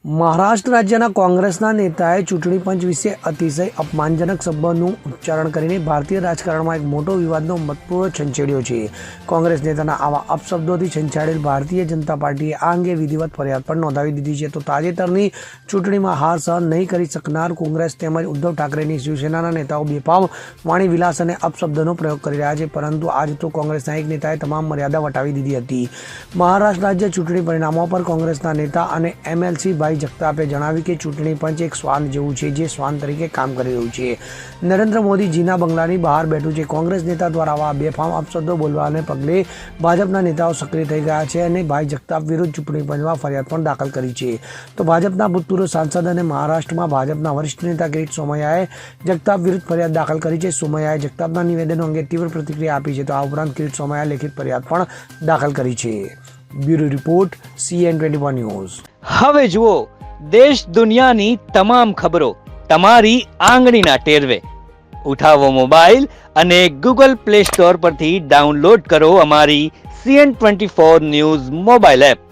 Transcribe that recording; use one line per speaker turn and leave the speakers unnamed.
મહારાષ્ટ્ર રાજ્યના કોંગ્રેસના નેતાએ ચૂંટણી પંચ વિશે અતિશય અપમાનજનક શબ્દોનું ઉચ્ચારણ કરીને ભારતીય રાજકારણમાં એક મોટો વિવાદનો મતપૂર્વ છંછેડ્યો છે. કોંગ્રેસ નેતાના આવા અપશબ્દોથી છંછાડેલ ભારતીય જનતા પાર્ટીએ આ અંગે વિધિવત ફરિયાદ પણ નોંધાવી દીધી છે. તો તાજેતરની ચૂંટણીમાં હાર સહન નહીં કરી શકનાર કોંગ્રેસ તેમજ ઉદ્ધવ ઠાકરેની શિવસેનાના નેતાઓ બેફામ વાણી વિલાસ અને અપશબ્દોનો પ્રયોગ કરી રહ્યા છે. પરંતુ આજ તો કોંગ્રેસના એક નેતાએ તમામ મર્યાદા વટાવી દીધી હતી. મહારાષ્ટ્ર રાજ્ય ચૂંટણી પરિણામો પર કોંગ્રેસના નેતા અને MLC ભાઈ જગતાપે જણાવ્યું કે ચૂંટણી પંચ એક શ્વાન જેવું છે જે શ્વાન તરીકે કામ કરી રહ્યું છે. નરેન્દ્ર મોદી જીના બંગલાની બહાર બેઠું છે. કોંગ્રેસ નેતા દ્વારા આવા બેફામ અપશબ્દો બોલવાને પગલે ભાજપના નેતાઓ સક્રિય થઈ ગયા છે અને ભાઈ જગતાપ વિરુદ્ધ ચૂંટણી પંચમાં ફરિયાદ પણ દાખલ કરી છે. તો ભાજપના ભૂતપૂર્વ સાંસદ અને મહારાષ્ટ્રમાં ભાજપના વરિષ્ઠ નેતા કિરીટ સોમૈયાએ જગતાપ વિરુદ્ધ ફરિયાદ દાખલ કરી છે. સોમૈયાએ જગતાપના નિવેદનો અંગે તીવ્ર પ્રતિક્રિયા આપી છે. તો આ ઉપરાંત કિરીટ સોમૈયાએ લેખિત ફરિયાદ પણ દાખલ કરી છે. Bureau report CN24 news.
હવે જુઓ દેશ દુનિયાની તમામ ખબરો તમારી આંગળીના ટેરવે. ઉઠાવો મોબાઈલ અને Google Play Store પરથી ડાઉનલોડ કરો અમારી CN24 ન્યૂઝ મોબાઈલ એપ.